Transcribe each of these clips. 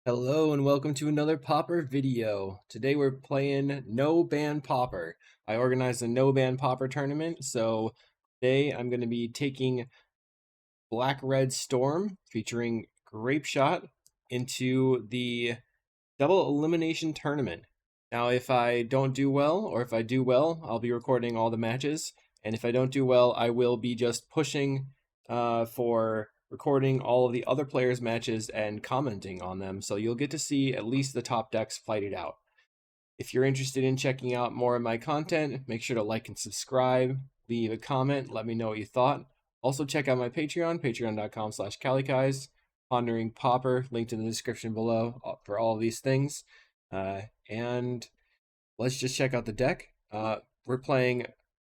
Hello and welcome to another Pauper video. Today we're playing No Ban Pauper. I organized a No Ban Pauper tournament, so today I'm going to be taking Black Red Storm featuring Grapeshot into the double elimination tournament. Now, if I don't do well, or if I do well, I'll be recording all the matches. And if I don't do well, I will be just pushing for recording all of the other players' matches and commenting on them. So you'll get to see at least the top decks fight it out. If you're interested in checking out more of my content, make sure to like and subscribe, leave a comment, let me know what you thought. Also check out my Patreon, patreon.com/kalikaiz, Pondering Pauper, linked in the description below for all of these things. And let's just check out the deck. We're playing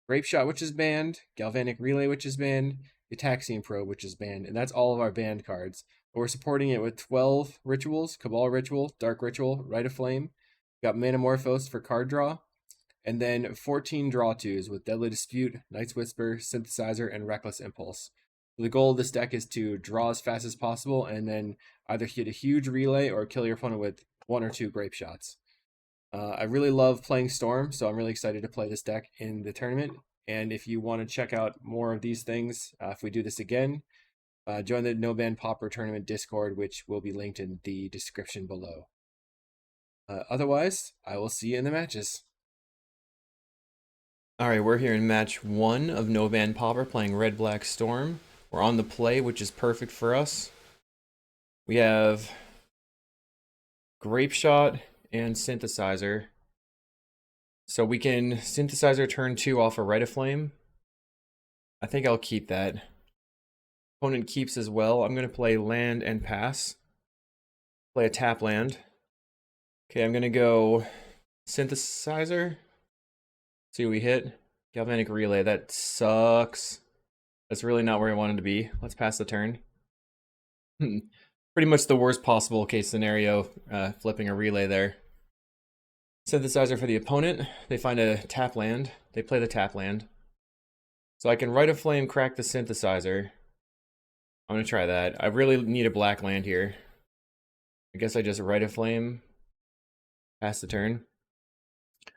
Grapeshot, which is banned, Galvanic Relay, which is banned, Ataxian Probe, which is banned, and that's all of our banned cards. But we're supporting it with 12 rituals: Cabal Ritual, Dark Ritual, Rite of Flame. We've got Manamorphose for card draw, and then 14 draw twos with Deadly Dispute, Night's Whisper, Synthesizer, and Reckless Impulse. So the goal of this deck is to draw as fast as possible and then either hit a huge relay or kill your opponent with one or two grape shots. I really love playing Storm, so I'm really excited to play this deck in the tournament. And if you want to check out more of these things, if we do this again, join the No Ban Pauper Tournament Discord, which will be linked in the description below. Otherwise, I will see you in the matches. Alright, we're here in match 1 of No Ban Pauper playing Red Black Storm. We're on the play, which is perfect for us. We have Grapeshot and Synthesizer. So we can Synthesizer turn 2 off a Rite of Flame. I think I'll keep that. Opponent keeps as well. I'm going to play land and pass. Play a tap land. Okay, I'm going to go Synthesizer. See what we hit. Galvanic Relay, that sucks. That's really not where I wanted to be. Let's pass the turn. Pretty much the worst possible case scenario, flipping a relay there. Synthesizer for the opponent. They find a tap land. They play the tap land. So I can Rite of Flame, crack the Synthesizer. I'm going to try that. I really need a black land here. I guess I just Rite of Flame, pass the turn.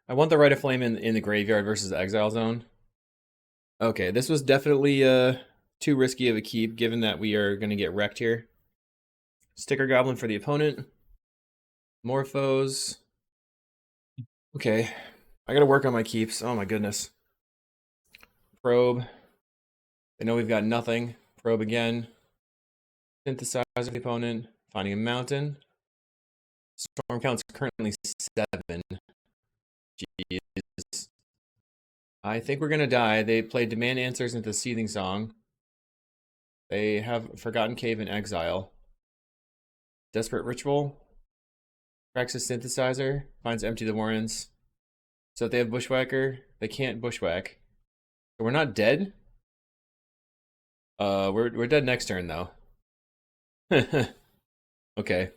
I want the Rite of Flame in the graveyard versus the Exile Zone. Okay, this was definitely too risky of a keep, given that we are going to get wrecked here. Sticker Goblin for the opponent. Morphos. Okay, I got to work on my keeps. Oh my goodness. Probe. They know we've got nothing. Probe again. Synthesizer for the opponent. Finding a mountain. Storm count's currently 7. Jeez. I think we're gonna die. They play Demand Answers into Seething Song. They have Forgotten Cave in exile. Desperate Ritual. Cracks a Synthesizer. Finds Empty the Warrens. So if they have Bushwhacker, they can't Bushwhack. So we're not dead? We're dead next turn though. Okay.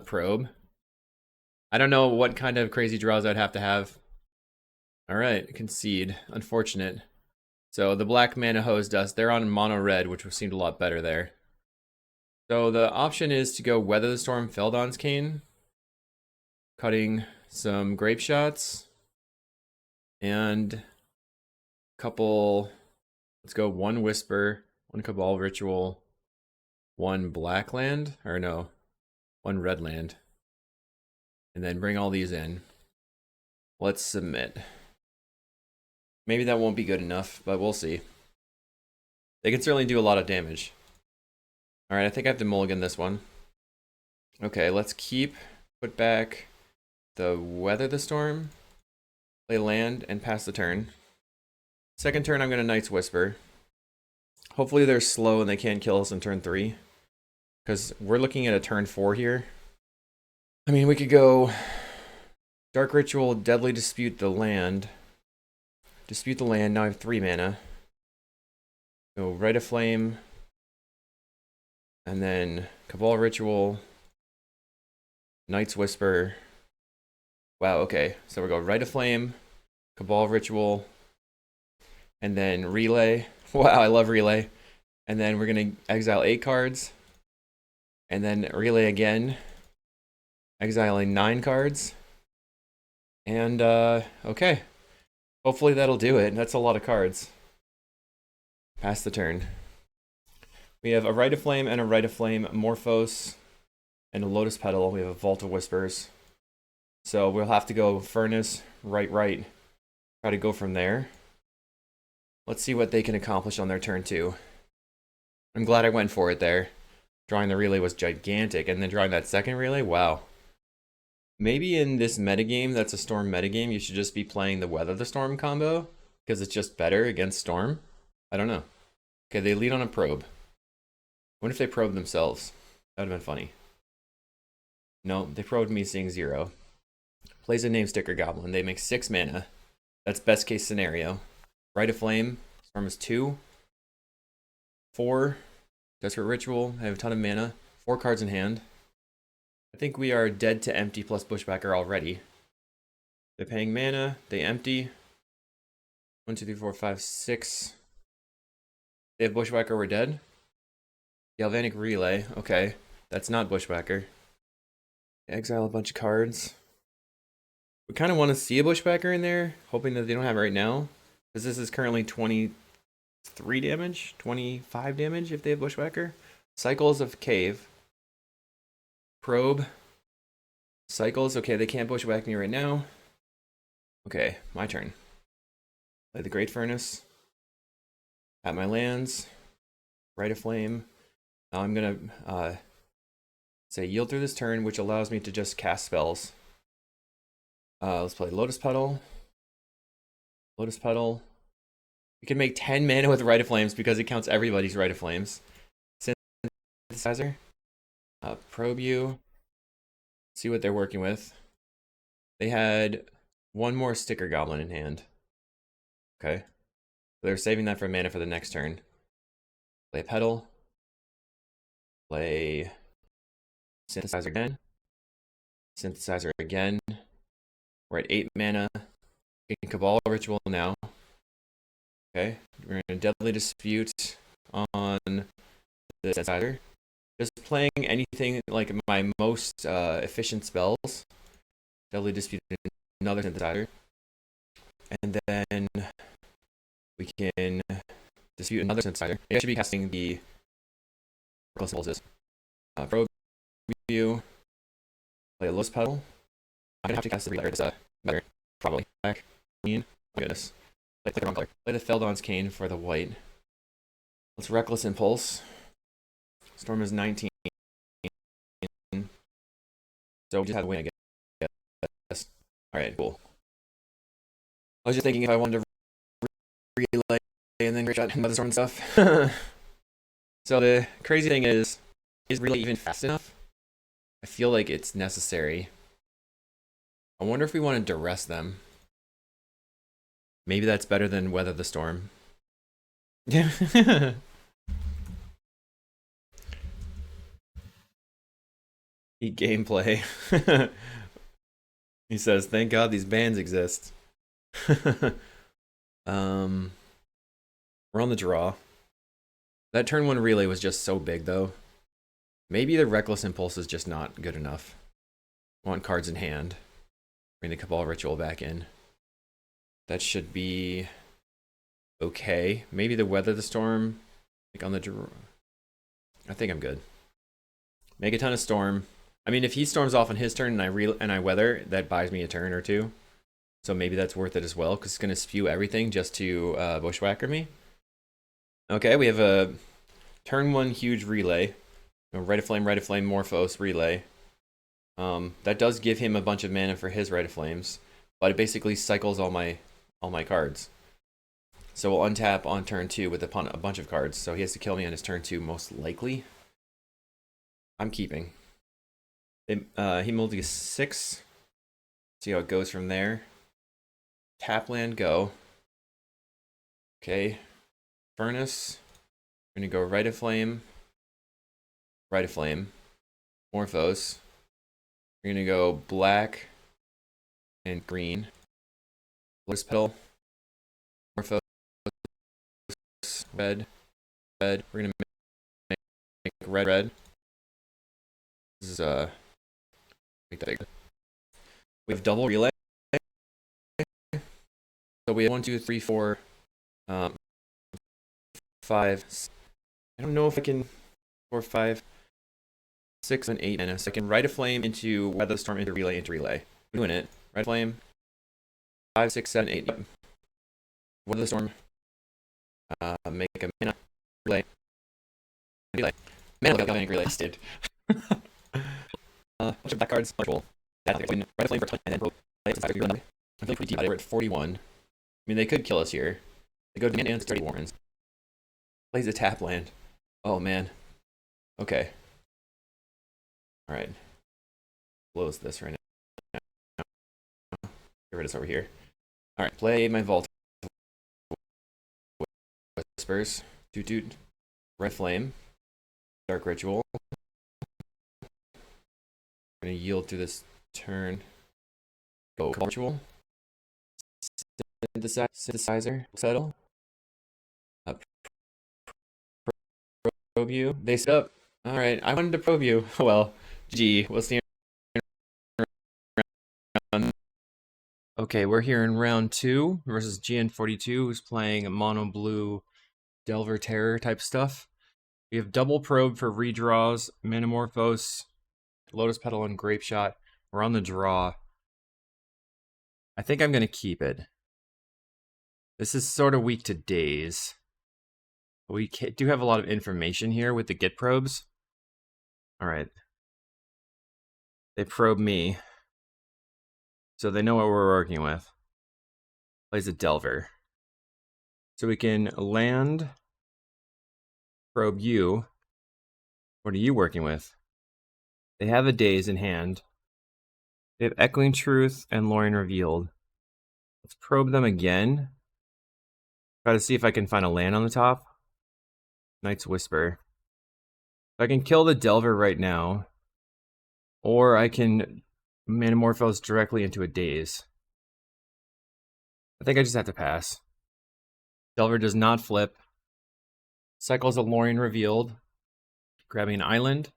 Probe. I don't know what kind of crazy draws I'd have to have. Alright, concede. Unfortunate. So the black mana hosed us. They're on mono red, which seemed a lot better there. So the option is to go Weather the Storm, Feldon's Cane, cutting some grape shots, and a couple. Let's go 1 Whisper, 1 Cabal Ritual, 1 black land, or no, 1 red land, and then bring all these in. Let's submit. Maybe that won't be good enough, but we'll see. They can certainly do a lot of damage. Alright, I think I have to mulligan this one. Okay, let's keep, put back the Weather the Storm, play land, and pass the turn. Second turn, I'm going to Night's Whisper. Hopefully they're slow and they can't kill us in turn 3. Because we're looking at a turn 4 here. I mean, we could go Dark Ritual, Deadly Dispute the land. Dispute the land, now I have 3 mana. Go Rite of Flame. And then Cabal Ritual. Night's Whisper. Wow, okay. So we go Rite of Flame, Cabal Ritual, and then Relay. Wow, I love Relay. And then we're going to exile 8 cards. And then relay again, exiling 9 cards. And, okay. Hopefully that'll do it. That's a lot of cards. Pass the turn. We have a Rite of Flame and a Rite of Flame Morphos and a Lotus Petal. We have a Vault of Whispers. So we'll have to go Furnace, right. Try to go from there. Let's see what they can accomplish on their turn 2. I'm glad I went for it there. Drawing the relay was gigantic, and then drawing that second relay, wow. Maybe in this metagame, that's a Storm metagame, you should just be playing the Weather the Storm combo, because it's just better against Storm. I don't know. Okay, they lead on a probe. What if they probe themselves? That would have been funny. No, they probed me seeing 0. Plays a name sticker Goblin. They make 6 mana. That's best case scenario. Rite of Flame. Storm is 2. 4. Desperate Ritual. I have a ton of mana. 4 cards in hand. I think we are dead to empty plus Bushwhacker already. They're paying mana. They empty. 1, 2, 3, 4, 5, 6. They have Bushwhacker. We're dead. Galvanic Relay. Okay. That's not Bushwhacker. Exile a bunch of cards. We kind of want to see a Bushwhacker in there, hoping that they don't have it right now. Because this is currently 23 damage, 25 damage if they have Bushwhacker. Cycles of Cave. Probe. Cycles. Okay, they can't Bushwhack me right now. Okay, my turn. Play the Great Furnace. At my lands. Rite of Flame. Now I'm going to say yield through this turn, which allows me to just cast spells. Let's play Lotus Petal. Lotus Petal. We can make 10 mana with Rite of Flames because it counts everybody's Rite of Flames. Synthesizer. Probe you. See what they're working with. They had 1 more Sticker Goblin in hand. Okay. They're saving that for mana for the next turn. Play Petal. Play Synthesizer again. Synthesizer again. We're at 8 mana. We can Cabal Ritual now. Okay. We're in a Deadly Dispute on the Synthesizer. Just playing anything like my most efficient spells. Deadly Dispute, another Synthesizer. And then we can dispute another Synthesizer. They should be casting the Symbols. Probe you. Play a Lotus Petal. I'm gonna have to cast the relay. It's better. Probably. Black. Green. Oh my goodness. Play the wrong color. Play the Feldon's Cane for the white. Let's Reckless Impulse. Storm is 19. So we just had to win, I guess. Alright, cool. I was just thinking if I wanted to relay and then Grapeshot and other Storm and stuff. So the crazy thing is relay even fast enough? I feel like it's necessary. I wonder if we want to duress them. Maybe that's better than Weather the Storm. Eat gameplay. He says, thank God these bans exist. We're on the draw. That turn 1 relay was just so big, though. Maybe the Reckless Impulse is just not good enough. Want cards in hand. Bring the Cabal Ritual back in. That should be okay. Maybe the Weather the Storm. Like on the draw. I think I'm good. Make a ton of Storm. I mean, if he storms off on his turn and I weather, that buys me a turn or 2. So maybe that's worth it as well, because it's going to spew everything just to Bushwhacker me. Okay, we have a turn 1 huge relay. Rite of Flame, Morphos, relay. That does give him a bunch of mana for his Rite of Flames, but it basically cycles all my cards. So we'll untap on turn 2 with a bunch of cards. So he has to kill me on his turn 2, most likely. I'm keeping. He multi 6. See how it goes from there. Tap land, go. Okay. Furnace. We're gonna go Rite of Flame. Morphos. We're gonna go black and green. Lotus Petal. Morphos. Red. We're gonna make red. This is make that big. We have double relay. So we have 1, 2, 3, 4, 5. I don't know if I can 4, 5, 6, and 8 mana. So I can write a flame into weather the storm into relay into relay. I'm doing it. Write a flame. 5, 6, 7, 8. Weather the storm. Make a mana relay. Mana galvanic relay. Did. Bunch of black cards. Write a flame for 20 and then play it. I'm feeling pretty deep. We're at 41. I mean, they could kill us here. They go to the and 30 Warrens. Plays a tap land. Oh man. Okay. Alright. Close this right now. Get rid of this over here. Alright, play my Vault Whispers. Toot toot. Red Flame. Dark Ritual. I'm gonna yield through this turn. Go Ritual. Synthesizer. Settle. Probe you. They set up. Alright, I wanted to probe you. Well, GG. We'll see you in round. Okay, we're here in round 2 versus GN42, who's playing mono blue Delver Terror type stuff. We have double probe for redraws, Manamorphose, Lotus Petal, and Grapeshot. We're on the draw. I think I'm going to keep it. This is sort of weak to daze. We do have a lot of information here with the get probes. Alright. They probe me. So they know what we're working with. Plays a Delver. So we can land, probe you. What are you working with? They have a Daze in hand. They have Echoing Truth and Lorien Revealed. Let's probe them again. Try to see if I can find a land on the top. Night's Whisper. I can kill the Delver right now. Or I can Manamorphose directly into a Daze. I think I just have to pass. Delver does not flip. Cycles a Lorien Revealed. Grabbing an island.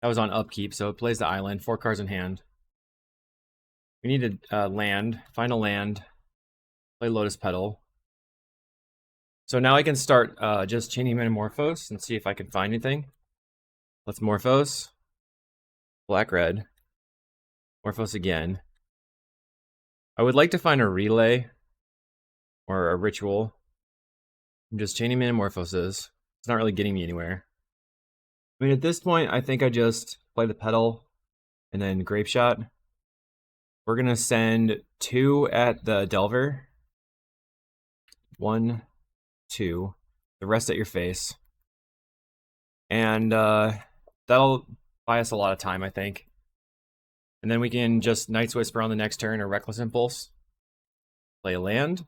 That was on upkeep, so it plays the island. 4 cards in hand. We need to land. Find a land. Play Lotus Petal. So now I can start just chaining Manamorphose and see if I can find anything. Let's Morphose. Black-red. Morphose again. I would like to find a relay or a ritual. I'm just chaining Manamorphoses. It's not really getting me anywhere. I mean, at this point, I think I just play the Petal and then Grapeshot. We're going to send 2 at the Delver. 1, 2. The rest at your face. And that'll buy us a lot of time, I think. And then we can just Night's Whisper on the next turn or Reckless Impulse. Play a land.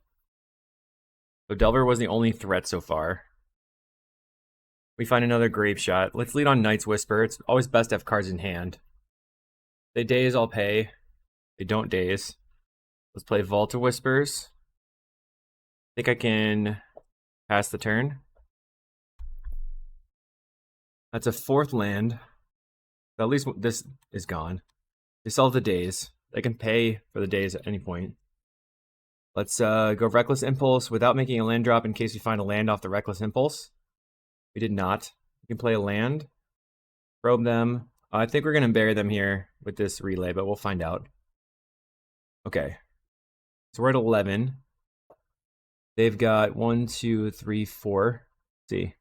So Delver was the only threat so far. We find another Grapeshot. Let's lead on Night's Whisper. It's always best to have cards in hand. They daze, I'll pay. They don't daze. Let's play Vault of Whispers. I think I can pass the turn. That's a 4th land. So at least this is gone. They still have the daze. They can pay for the daze at any point. Let's go Reckless Impulse without making a land drop in case we find a land off the Reckless Impulse. We did not. We can play a land. Probe them. I think we're going to bury them here with this relay, but we'll find out. Okay. So we're at 11. They've got 1, 2, 3, 4. Let's see.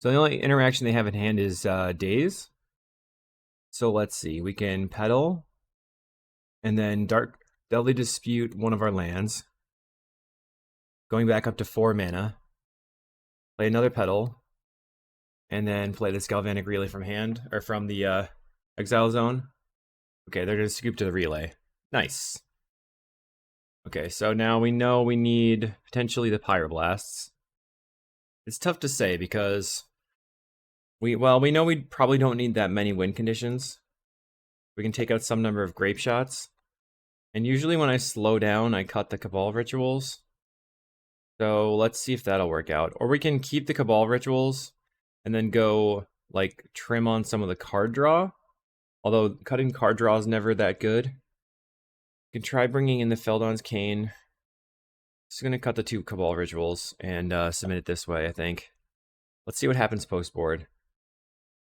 So the only interaction they have in hand is Daze. So let's see. We can Petal. And then Deadly Dispute one of our lands. Going back up to 4 mana. Play another Petal. And then play this Galvanic Relay from hand, or from the Exile Zone. Okay, they're going to scoop to the relay. Nice. Okay, so now we know we need potentially the Pyroblasts. It's tough to say because we know we probably don't need that many win conditions. We can take out some number of Grapeshots. And usually when I slow down, I cut the Cabal Rituals. So let's see if that'll work out. Or we can keep the Cabal Rituals and then go like trim on some of the card draw. Although cutting card draw is never that good. You can try bringing in the Feldon's Cane. Just gonna cut the 2 Cabal Rituals and submit it this way, I think. Let's see what happens post board.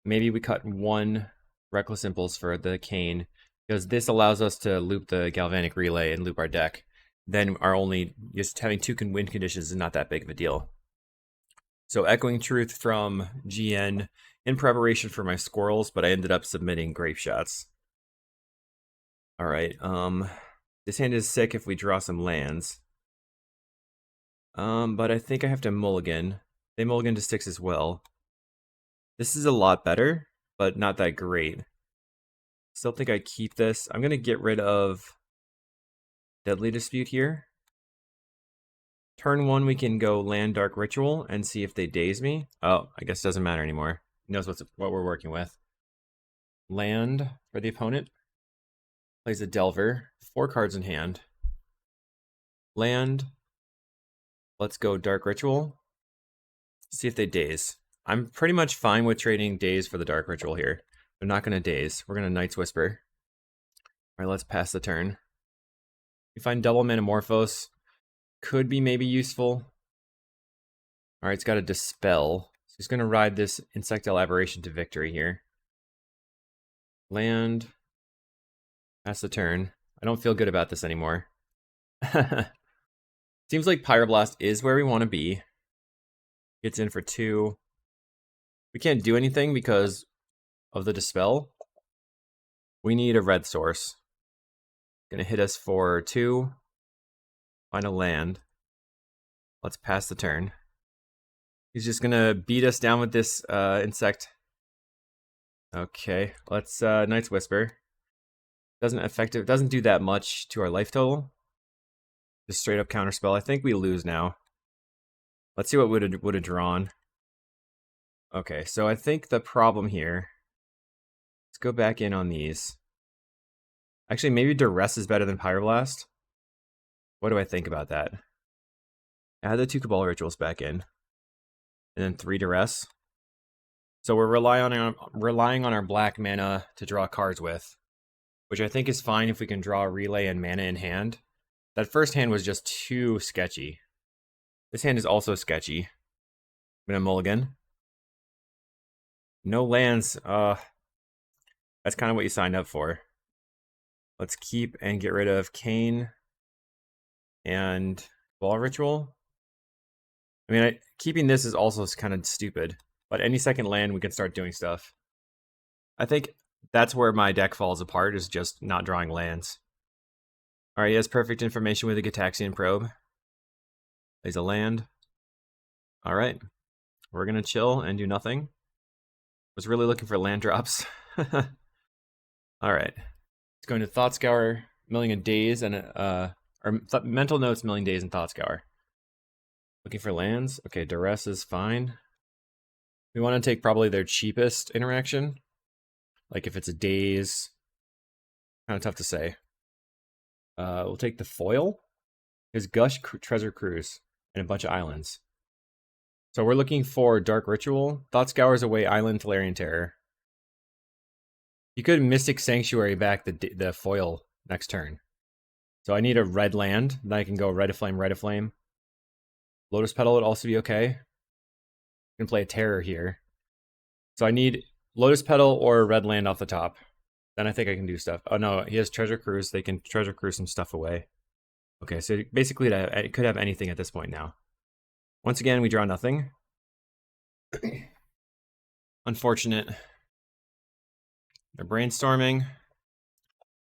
Maybe we cut 1 Reckless Impulse for the Cane, because this allows us to loop the Galvanic Relay and loop our deck. Then just having 2 win conditions is not that big of a deal. So Echoing Truth from GN in preparation for my squirrels, but I ended up submitting Grapeshots. Alright, this hand is sick if we draw some lands. But I think I have to mulligan. They mulligan to 6 as well. This is a lot better, but not that great. Still think I keep this. I'm gonna get rid of Deadly Dispute here. Turn 1, we can go land Dark Ritual and see if they daze me. Oh, I guess it doesn't matter anymore. He knows what we're working with. Land for the opponent. Plays a Delver. 4 cards in hand. Land. Let's go Dark Ritual. See if they daze. I'm pretty much fine with trading daze for the Dark Ritual here. They're not going to daze. We're going to Night's Whisper. Alright, let's pass the turn. We find double Metamorphose. Could be maybe useful. Alright, it's got a Dispel. So he's going to ride this Insectile Aberration to victory here. Land. Pass the turn. I don't feel good about this anymore. Seems like Pyroblast is where we want to be. Gets in for 2. We can't do anything because of the Dispel. We need a red source. Gonna hit us for 2. Find a land. Let's pass the turn. He's just gonna beat us down with this insect. Okay, let's Night's Whisper. Doesn't do that much to our life total. Just straight up counterspell. I think we lose now. Let's see what would have drawn. Okay, so I think the problem here. Let's go back in on these. Actually, maybe Duress is better than Pyroblast. What do I think about that? Add the 2 Cabal Rituals back in. And then 3 Duress. So we're relying on our black mana to draw cards with. Which I think is fine if we can draw Relay and mana in hand. That first hand was just too sketchy. This hand is also sketchy. I'm gonna mulligan. No lands. That's kind of what you signed up for. Let's keep and get rid of Cane and Ball Ritual. I mean, keeping this is also kind of stupid. But any second land, we can start doing stuff. I think that's where my deck falls apart, is just not drawing lands. Alright, he has perfect information with the Gitaxian Probe. Plays a land. Alright. We're gonna chill and do nothing. Was really looking for land drops. Alright. It's going to Thought Scour, Milling a Daze, and Mental Notes, Milling Daze, and Thought Scour. Looking for lands. Okay, Duress is fine. We want to take probably their cheapest interaction. Like if it's a Daze. Kind of tough to say. We'll take the foil. His Gush Treasure Cruise and a bunch of islands. So we're looking for Dark Ritual. Thought Scours away Island, Tolarian Terror. You could Mystic Sanctuary back the foil next turn. So I need a red land. Then I can go Red Aflame, Red Aflame. Lotus Petal would also be okay. I can play a Terror here. So I need Lotus Petal or a red land off the top. Then I think I can do stuff. Oh no, he has Treasure Cruise. They can Treasure Cruise some stuff away. Okay, so basically it could have anything at this point now. Once again, we draw nothing. Unfortunate. They're brainstorming.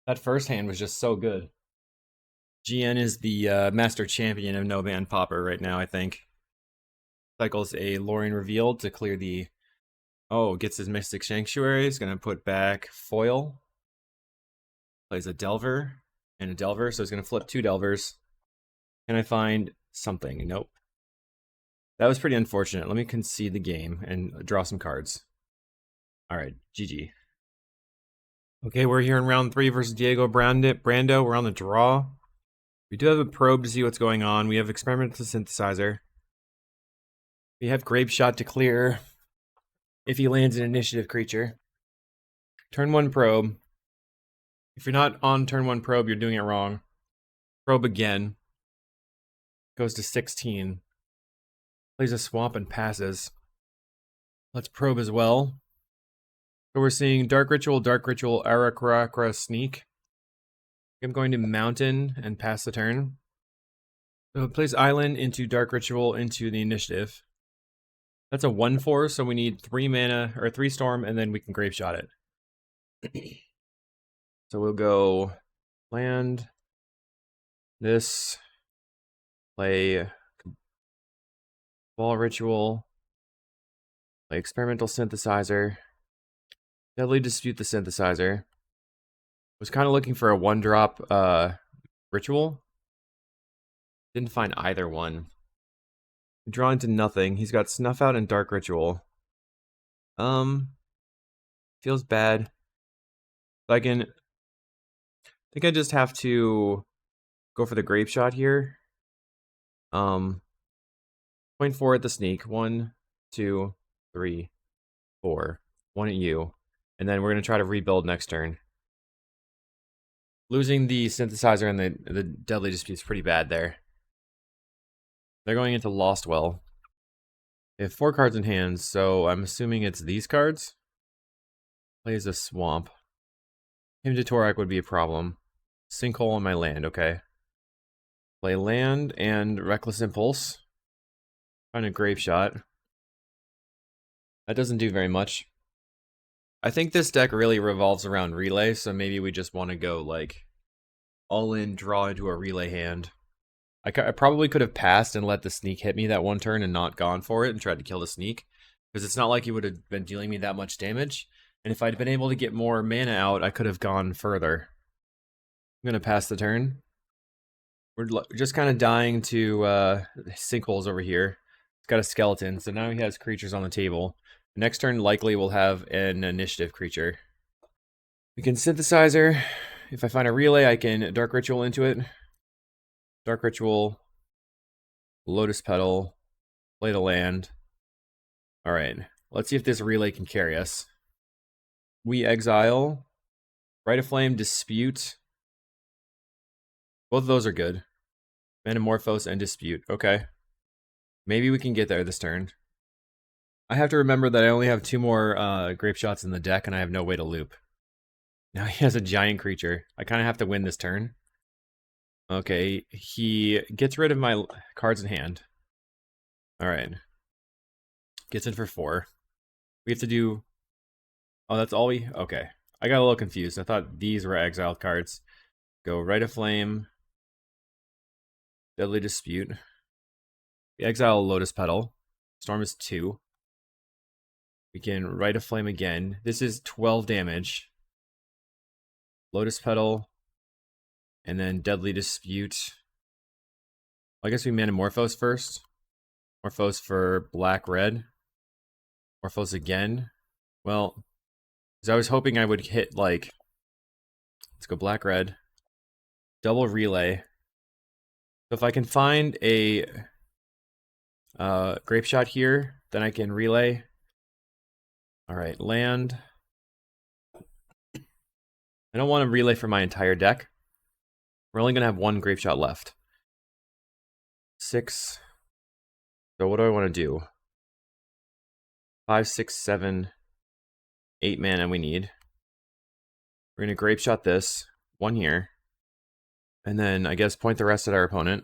That first hand was just so good. GN is the master champion of no-ban Pauper right now, I think. Cycles a Lorien Revealed to clear the... Oh, gets his Mystic Sanctuary. He's going to put back foil. Plays a Delver and a Delver, so he's going to flip 2 Delvers. Can I find something? Nope. That was pretty unfortunate. Let me concede the game and draw some cards. Alright, GG. Okay, we're here in round 3 versus Diego Brando. We're on the draw. We do have a probe to see what's going on. We have Experimental Synthesizer. We have Grapeshot to clear. if he lands an initiative creature. Turn 1 probe. If you're not on turn 1 probe, you're doing it wrong. Probe again. Goes to 16. Plays a swamp and passes. Let's probe as well. So we're seeing Dark Ritual, Arakrakra, Sneak. I'm going to Mountain and pass the turn. So it plays Island into Dark Ritual into the initiative. That's a 1/4, so we need 3 mana, or 3 Storm, and then we can Grapeshot it. So we'll go land this, play Ball Ritual, play Experimental Synthesizer, Deadly Dispute the Synthesizer. Was kind of looking for a 1-drop Ritual. Didn't find either one. Draw into nothing. He's got Snuff Out and Dark Ritual. Feels bad. I think I just have to go for the Grapeshot here. Point 4 at the Sneak. 1, 2, 3, 4. 1 at you. And then we're going to try to rebuild next turn. Losing the Synthesizer and the Deadly Dispute is pretty bad there. They're going into Lost Well. They have 4 cards in hand, so I'm assuming it's these cards. Plays a Swamp. Hymn to Torak would be a problem. Sinkhole on my land, okay. Play land and Reckless Impulse. Find a Grapeshot. That doesn't do very much. I think this deck really revolves around Relay, so maybe we just want to go like all in, draw into a Relay hand. I probably could have passed and let the Sneak hit me that one turn and not gone for it and tried to kill the Sneak, because it's not like he would have been dealing me that much damage. And if I'd been able to get more mana out, I could have gone further. I'm going to pass the turn. We're just kind of dying to sinkholes over here. It's got a skeleton, so now he has creatures on the table. Next turn likely we'll have an initiative creature. We can Synthesizer. If I find a Relay, I can Dark Ritual into it. Dark Ritual, Lotus Petal, play the land. Alright, let's see if this Relay can carry us. We exile, Rite of Flame, Dispute. Both of those are good. Metamorphose and Dispute, okay. Maybe we can get there this turn. I have to remember that I only have 2 more Grapeshots in the deck and I have no way to loop. Now he has a giant creature. I kind of have to win this turn. Okay, he gets rid of my cards in hand. Alright. Gets in for 4. We have to do... Oh, that's all we... Okay. I got a little confused. I thought these were exiled cards. Go Rite of Flame. Deadly Dispute. We exile Lotus Petal. Storm is 2. We can Rite of Flame again. This is 12 damage. Lotus Petal. And then Deadly Dispute. I guess we Metamorphose first. Morphose for black-red. Morphose again. Well, because I was hoping I would hit, like... Let's go black-red. Double Relay. So if I can find a Grapeshot here, then I can Relay. Alright, land. I don't want to Relay for my entire deck. We're only going to have 1 Grapeshot left. 6. So what do I want to do? 5, 6, 7, 8 mana we need. We're going to Grapeshot this. 1 here. And then, I guess, point the rest at our opponent.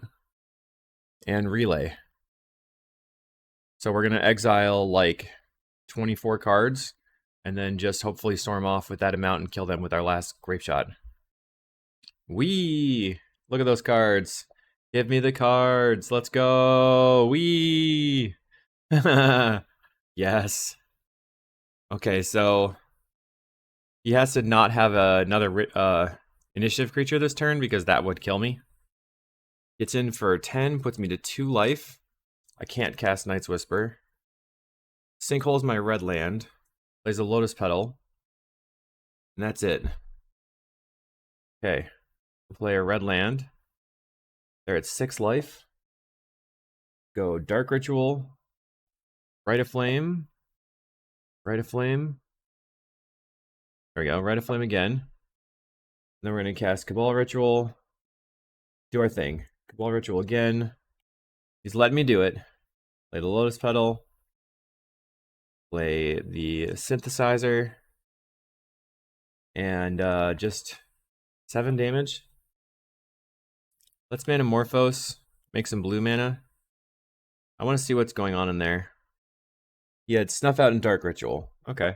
And Relay. So we're going to exile, like, 24 cards. And then just hopefully storm off with that amount and kill them with our last Grapeshot. Wee! Look at those cards. Give me the cards. Let's go. Wee! Yes. Okay, so he has to not have another initiative creature this turn because that would kill me. Gets in for 10, puts me to 2 life. I can't cast Night's Whisper. Sinkhole's my red land. Plays a Lotus Petal. And that's it. Okay. We'll play a red land. They're at 6 life. Go Dark Ritual. Rite of Flame. Rite of Flame. There we go. Rite of Flame again. Then we're going to cast Cabal Ritual. Do our thing. Cabal Ritual again. He's letting me do it. Play the Lotus Petal. Play the Synthesizer. And just 7 damage. Let's Manamorphose. Make some blue mana. I want to see what's going on in there. He had Snuff Out and Dark Ritual. Okay.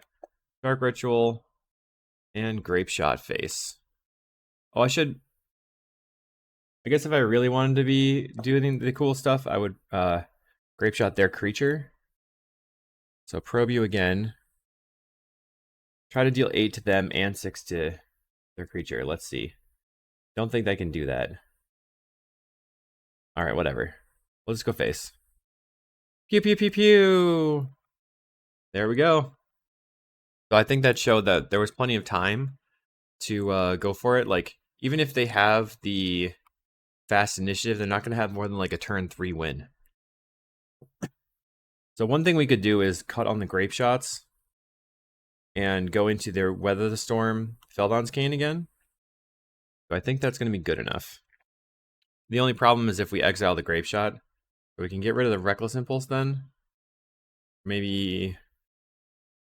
Dark Ritual and Grapeshot face. Oh, I guess if I really wanted to be doing the cool stuff, I would Grapeshot their creature. So probe you again. Try to deal 8 to them and 6 to their creature. Let's see. Don't think they can do that. Alright, whatever. We'll just go face. Pew pew pew pew! There we go. So I think that showed that there was plenty of time to go for it. Like, even if they have the fast initiative, they're not going to have more than like a turn 3 win. So one thing we could do is cut on the grape shots and go into their Weather the Storm Feldon's Cane again. So I think that's going to be good enough. The only problem is if we exile the grape shot, we can get rid of the Reckless Impulse then. Maybe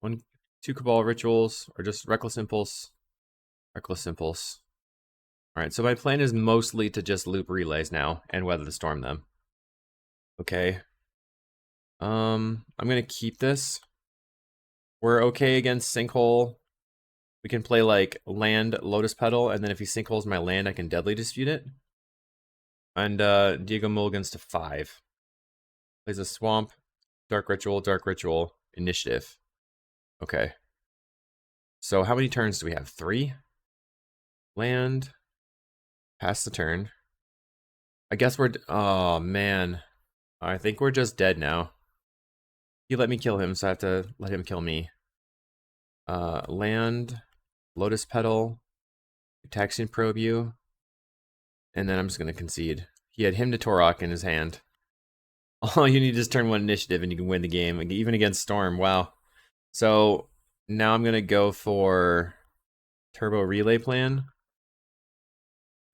1, 2 Cabal Rituals, or just Reckless Impulse. Reckless Impulse. Alright, so my plan is mostly to just loop relays now and Weather the Storm them. Okay. I'm gonna keep this. We're okay against Sinkhole. We can play like land Lotus Petal, and then if he sinkholes my land, I can Deadly Dispute it. And Diego mulligans to 5. Plays a Swamp, Dark Ritual, Initiative. Okay. So how many turns do we have? 3? Land. Pass the turn. I guess we're... Oh, man. I think we're just dead now. He let me kill him, so I have to let him kill me. Land. Lotus Petal. Taxian Probe you. And then I'm just going to concede. He had Hymn to Torok in his hand. All you need is turn 1 initiative and you can win the game, even against Storm. Wow. So now I'm going to go for Turbo Relay plan.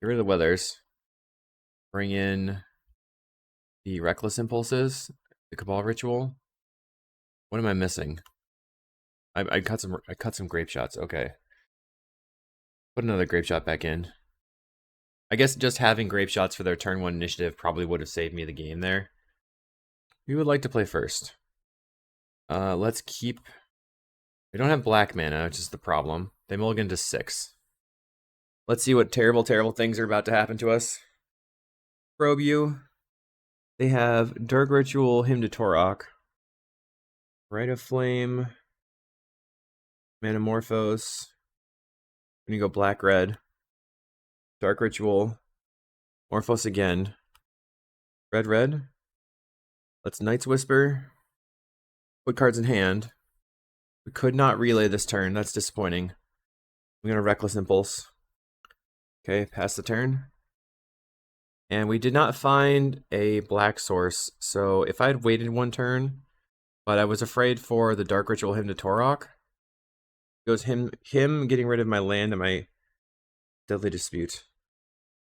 Get rid of the Weathers. Bring in the Reckless Impulses. The Cabal Ritual. What am I missing? I cut some grape shots. Okay. Put another grape shot back in. I guess just having grape shots for their turn 1 initiative probably would have saved me the game there. We would like to play first. Let's keep... We don't have black mana, which is the problem. They mulligan to 6. Let's see what terrible, terrible things are about to happen to us. Probe you. They have Dark Ritual, Hymn to Torok. Rite of Flame. Manamorphose. I'm gonna go black-red. Dark Ritual. Morphos again. Red-red. Let's Night's Whisper. Put cards in hand. We could not relay this turn. That's disappointing. I'm going to Reckless Impulse. Okay, pass the turn. And we did not find a black source. So if I had waited 1 turn, but I was afraid for the Dark Ritual Hymn to Torok, it goes him getting rid of my land and my Deadly Dispute.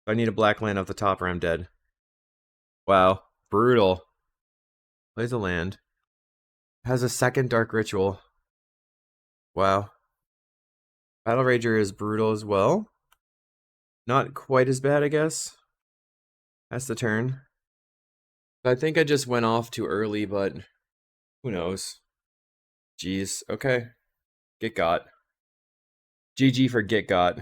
I need a black land off the top or I'm dead. Wow, brutal. Plays a land. Has a 2nd Dark Ritual. Wow. Battle Rager is brutal as well. Not quite as bad, I guess. That's the turn. I think I just went off too early, but who knows? Jeez. Okay. Get got. GG for get got.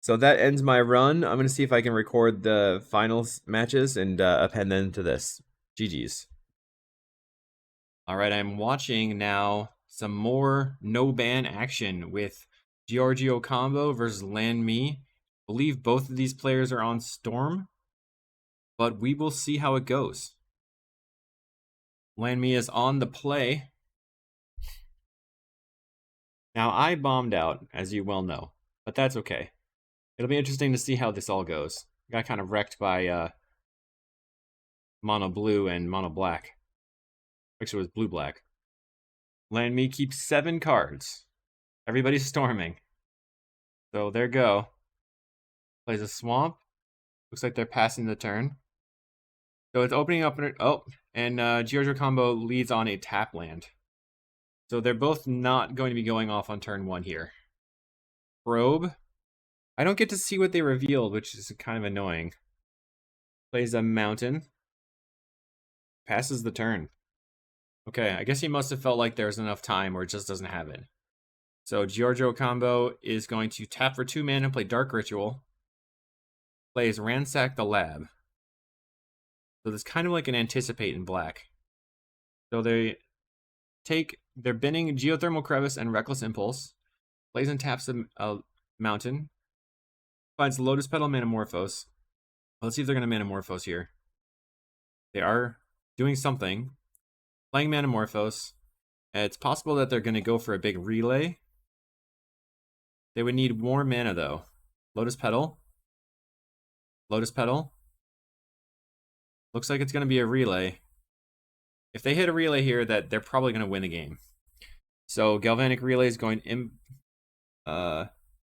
So that ends my run. I'm going to see if I can record the finals matches and append them to this. GG's. Alright, I'm watching now some more no-ban action with Giorgio Combo versus Land Me. I believe both of these players are on Storm, but we will see how it goes. Land Me is on the play. Now, I bombed out, as you well know, but that's okay. It'll be interesting to see how this all goes. Got kind of wrecked by mono blue and mono black. Actually, it was blue black. Land me keeps 7 cards. Everybody's storming. So there go. Plays a swamp. Looks like they're passing the turn. So it's opening up. And Giorgio combo leads on a tap land. So they're both not going to be going off on turn 1 here. Probe. I don't get to see what they revealed, which is kind of annoying. Plays a mountain. Passes the turn. Okay, I guess he must have felt like there's enough time or it just doesn't have it. So Giorgio combo is going to tap for 2 mana and play Dark Ritual. Plays Ransack the Lab. So this kind of like an Anticipate in black. So they're binning Geothermal Crevice and Reckless Impulse. Plays and taps a mountain. Finds Lotus Petal Manamorphose. Let's see if they're going to Manamorphose here. They are doing something. Playing Manamorphose. It's possible that they're going to go for a big relay. They would need more mana though. Lotus Petal. Lotus Petal. Looks like it's going to be a relay. If they hit a relay here, they're probably going to win the game. So Galvanic Relay is going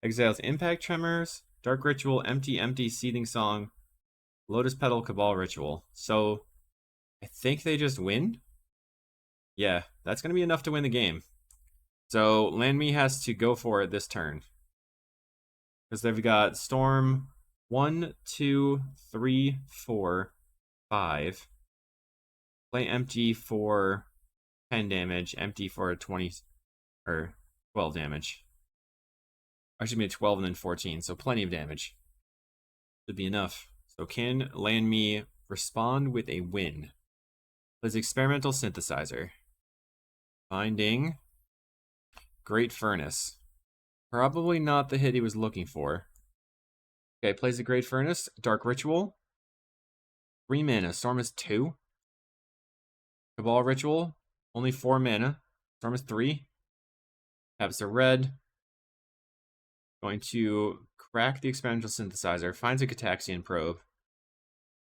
exiles Impact Tremors, Dark Ritual, Empty, Seething Song, Lotus Petal, Cabal Ritual. So I think they just win. Yeah, that's going to be enough to win the game. So Landme has to go for it this turn. Because they've got Storm 1, 2, 3, 4, 5. Play Empty for 10 damage, Empty for 20 or 12 damage. Actually, made 12 and then 14, so plenty of damage. Should be enough. So can Landme respond with a win? Plays Experimental Synthesizer. Finding Great Furnace. Probably not the hit he was looking for. Okay, plays a Great Furnace. Dark Ritual. 3 mana. Storm is 2. Cabal Ritual. Only 4 mana. Storm is 3. Taps a red. Going to crack the Experimental Synthesizer. Finds a Gitaxian Probe.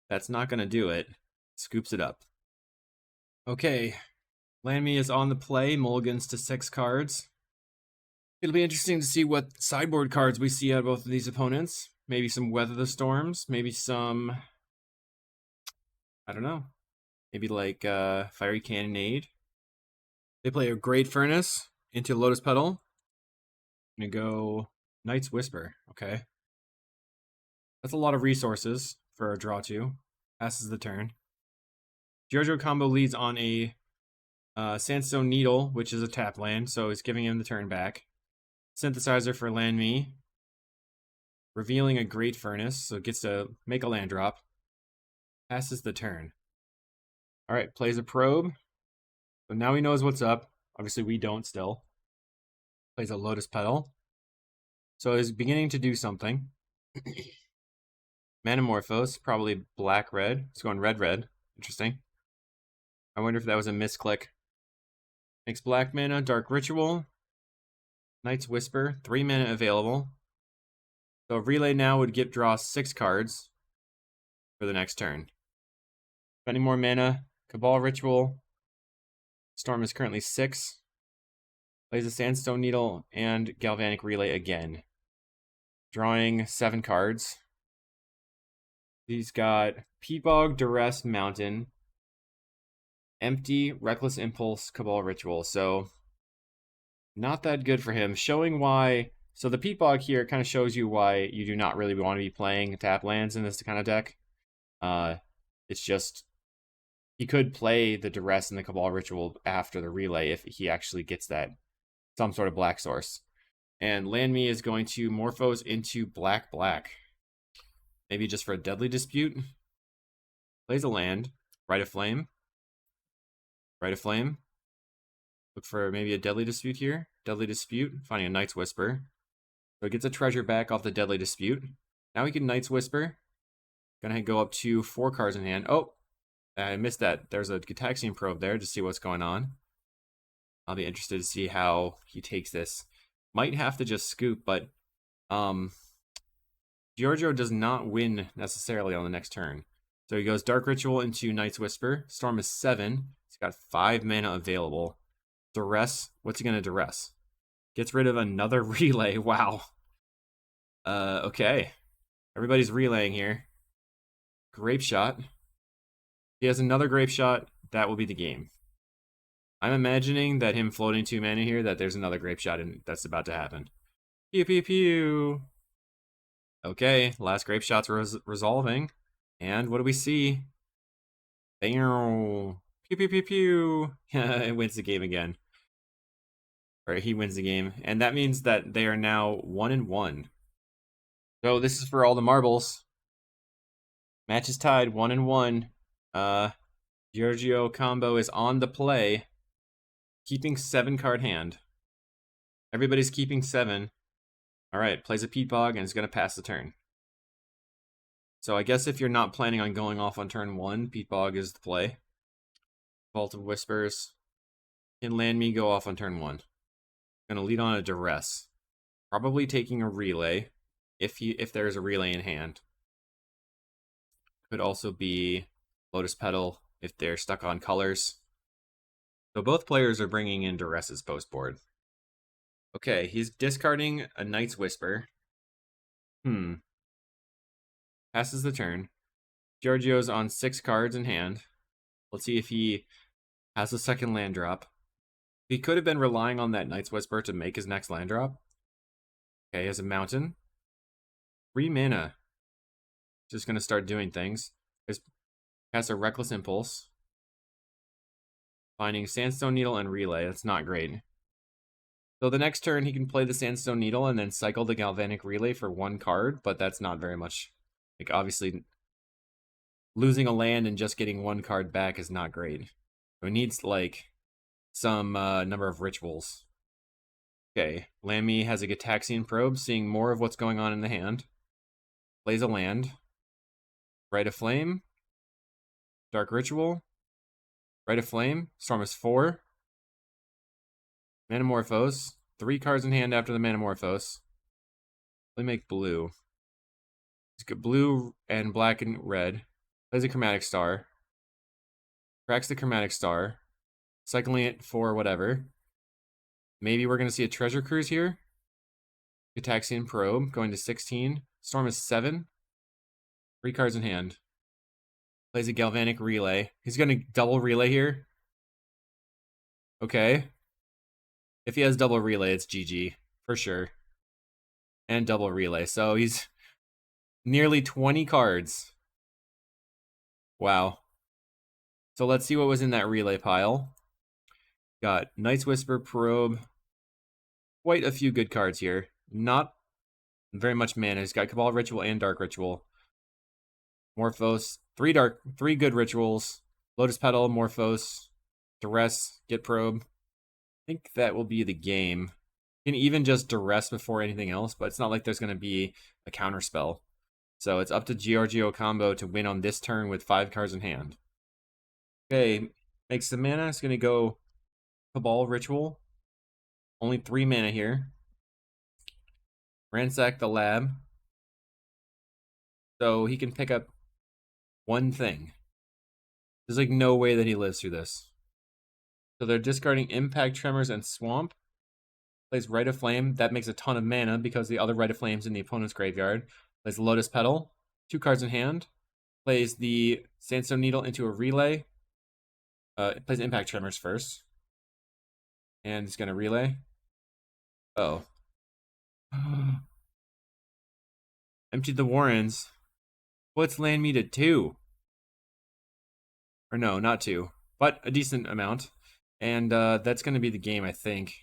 That's not going to do it. Scoops it up. Okay. Landme is on the play. Mulligans to 6 cards. It'll be interesting to see what sideboard cards we see out of both of these opponents. Maybe some Weather the Storms. Maybe some... I don't know. Maybe like Fiery Cannonade. They play a Great Furnace into Lotus Petal. I'm going to go Night's Whisper. Okay. That's a lot of resources for a draw 2. Passes the turn. Giorgio combo leads on a Sandstone Needle, which is a tap land, so he's giving him the turn back. Synthesizer for Landme. Revealing a Great Furnace, so it gets to make a land drop. Passes the turn. Alright, plays a Probe. So now he knows what's up. Obviously we don't still. Plays a Lotus Petal. So he's beginning to do something. Manamorphose, probably black-red. It's going red-red. Interesting. I wonder if that was a misclick. Makes black mana, Dark Ritual. Night's Whisper, 3 mana available. So Relay now would draw 6 cards for the next turn. Spending more mana, Cabal Ritual. Storm is currently 6. Plays a Sandstone Needle and Galvanic Relay again. Drawing 7 cards. He's got Peatbog, Duress, Mountain, Empty, Reckless Impulse, Cabal Ritual. So not that good for him. Showing why. So the Peatbog here kind of shows you why you do not really want to be playing tap lands in this kind of deck. It's just he could play the Duress and the Cabal Ritual after the Relay if he actually gets that some sort of black source. And Landme is going to Morphose into black. Maybe just for a Deadly Dispute. Plays a land. Rite of Flame. Rite of Flame. Look for maybe a Deadly Dispute here. Deadly Dispute. Finding a Night's Whisper. So it gets a treasure back off the Deadly Dispute. Now we can Night's Whisper. Gonna go up to 4 cards in hand. Oh! I missed that. There's a Gitaxian Probe there to see what's going on. I'll be interested to see how he takes this. Might have to just scoop, but Giorgio does not win necessarily on the next turn. So he goes Dark Ritual into Night's Whisper. Storm is 7. He's got 5 mana available. Duress. What's he gonna duress? Gets rid of another relay. Wow. Okay. Everybody's relaying here. Grapeshot. He has another Grapeshot. That will be the game. I'm imagining that him floating 2 mana here, that there's another Grapeshot and that's about to happen. Pew pew pew. Okay, last Grapeshot's resolving. And what do we see? Bam. Pew pew pew pew. It wins the game again. Or he wins the game. And that means that they are now 1-1. So this is for all the marbles. Match is tied 1-1. Giorgio combo is on the play. Keeping 7-card hand. Everybody's keeping 7. Alright, plays a Peatbog and is going to pass the turn. So I guess if you're not planning on going off on turn 1, Peatbog is the play. Vault of Whispers. Can land me go off on turn 1. Gonna lead on a Duress. Probably taking a relay. If there's a relay in hand. Could also be Lotus Petal if they're stuck on colors. So both players are bringing in Duresses post board. Okay, he's discarding a Knight's Whisper. Passes the turn. Giorgio's on 6 cards in hand. Let's see if he has a second land drop. He could have been relying on that Knight's Whisper to make his next land drop. Okay, he has a Mountain. 3 mana. Just going to start doing things. Has a Reckless Impulse. Finding Sandstone Needle and Relay. That's not great. So the next turn, he can play the Sandstone Needle and then cycle the Galvanic Relay for 1 card, but that's not very much. Like, obviously, losing a land and just getting 1 card back is not great. So he needs, like, some number of rituals. Okay, Lammy has a Gitaxian Probe, seeing more of what's going on in the hand. Plays a land. Rite of Flame. Dark Ritual. Rite of Flame. Storm is 4. Manamorphose. 3 cards in hand after the Manamorphose. Let me make blue. He's got blue and black and red. Plays a Chromatic Star. Cracks the Chromatic Star. Cycling it for whatever. Maybe we're going to see a Treasure Cruise here. Gitaxian Probe going to 16. Storm is 7. 3 cards in hand. Plays a Galvanic Relay. He's going to double relay here. Okay. If he has double relay, it's GG. For sure. And double relay. So he's nearly 20 cards. Wow. So let's see what was in that relay pile. Got Knight's Whisper, Probe. Quite a few good cards here. Not very much mana. He's got Cabal Ritual and Dark Ritual. Morphos. 3 good rituals. Lotus Petal, Morphos. Duress, get Probe. I think that will be the game. You can even just Duress before anything else, but it's not like there's going to be a counter spell. So it's up to Giorgio combo to win on this turn with 5 cards in hand. Okay, makes the mana. It's going to go Cabal Ritual. Only 3 mana here. Ransack the lab. So he can pick up 1 thing. There's like no way that he lives through this. So they're discarding Impact, Tremors, and Swamp. Plays Rite of Flame. That makes a ton of mana because the other Rite of Flame's in the opponent's graveyard. Plays Lotus Petal. 2 cards in hand. Plays the Sandstone Needle into a relay. Plays Impact Tremors first. And he's going to relay. Oh. Emptied the Warrens. What's land me to 2? Or no, not 2. But a decent amount. And that's going to be the game, I think.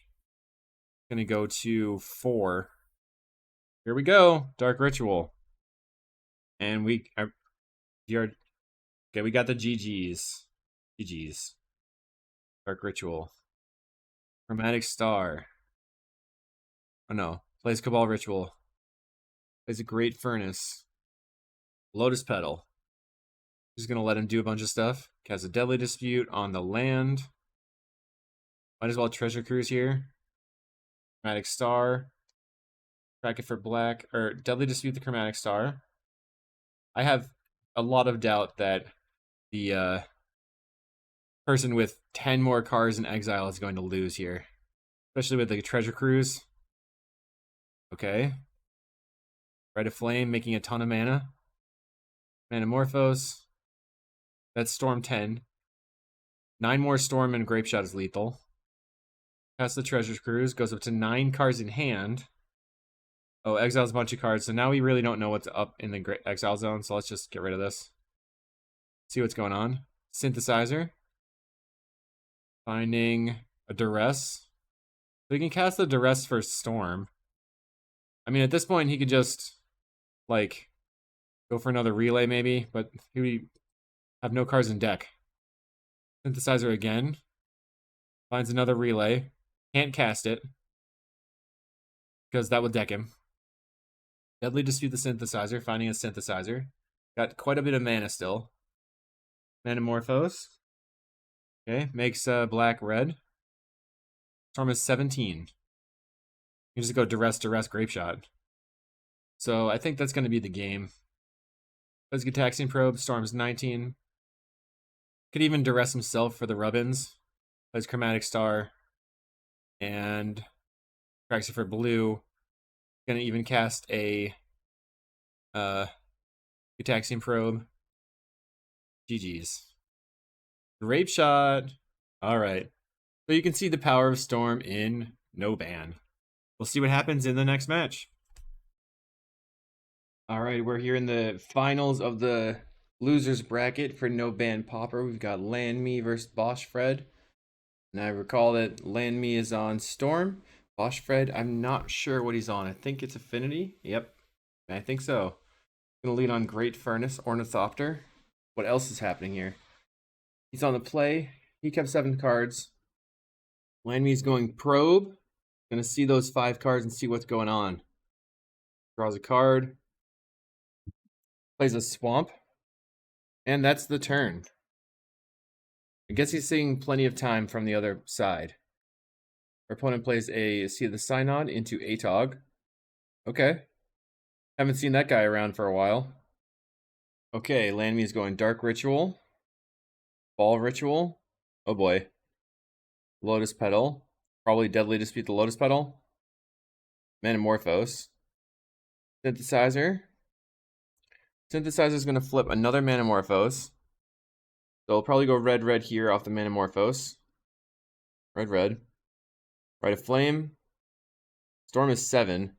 Going to go to 4. Here we go. Dark Ritual. And we got the GGs. GGs. Dark Ritual. Chromatic Star. Oh no. Plays Cabal Ritual. Plays a Great Furnace. Lotus Petal. Just gonna let him do a bunch of stuff. Casts a Deadly Dispute on the land. Might as well Treasure Cruise here. Chromatic Star. Crack it for black. Or Deadly Dispute the Chromatic Star. I have a lot of doubt that the Person with 10 more cards in exile is going to lose here. Especially with the treasure cruise. Okay. Rite of Flame, making a ton of mana. Manamorphose. That's Storm 10. 9 more Storm and Grapeshot is lethal. Cast the Treasure Cruise, goes up to 9 cards in hand. Oh, exiles a bunch of cards, so now we really don't know what's up in the exile zone, so let's just get rid of this. See what's going on. Synthesizer. Finding a Duress. So he can cast the Duress for Storm. I mean, at this point, he could just, like, go for another Relay maybe, but he would have no cards in deck. Synthesizer again. Finds another Relay. Can't cast it, because that would deck him. Deadly Dispute the Synthesizer, finding a Synthesizer. Got quite a bit of mana still. Manamorphose. Okay, makes black red. Storm is 17. You just go Duress, Grapeshot. So I think that's going to be the game. Let's get Taxing Probe. Storm's 19. Could even Duress himself for the Rubbins. Plays Chromatic Star. And cracks it for blue. Gonna even cast a Taxing Probe. GG's. Grapeshot. Alright. So you can see the power of Storm in no ban. We'll see what happens in the next match. Alright, we're here in the finals of the losers bracket for no ban Pauper. We've got Landme versus Boschfred. And I recall that Landme is on Storm. Boschfred, I'm not sure what he's on. I think it's Affinity. Yep, I think so. Gonna lead on Great Furnace, Ornithopter. What else is happening here? He's on the play. He kept 7 cards. Landme's going Probe. Gonna see those 5 cards and see what's going on. Draws a card. Plays a Swamp. And that's the turn. I guess he's seeing plenty of time from the other side. Our opponent plays a Sea of the Synod into Atog. Okay. Haven't seen that guy around for a while. Okay, Landme is going Dark Ritual. Ball Ritual. Oh boy. Lotus Petal. Probably Deadly Dispute the Lotus Petal. Manamorphose. Synthesizer. Synthesizer is going to flip another Manamorphose. So I'll probably go red here off the Manamorphose. Red. Rite of Flame. Storm is 7.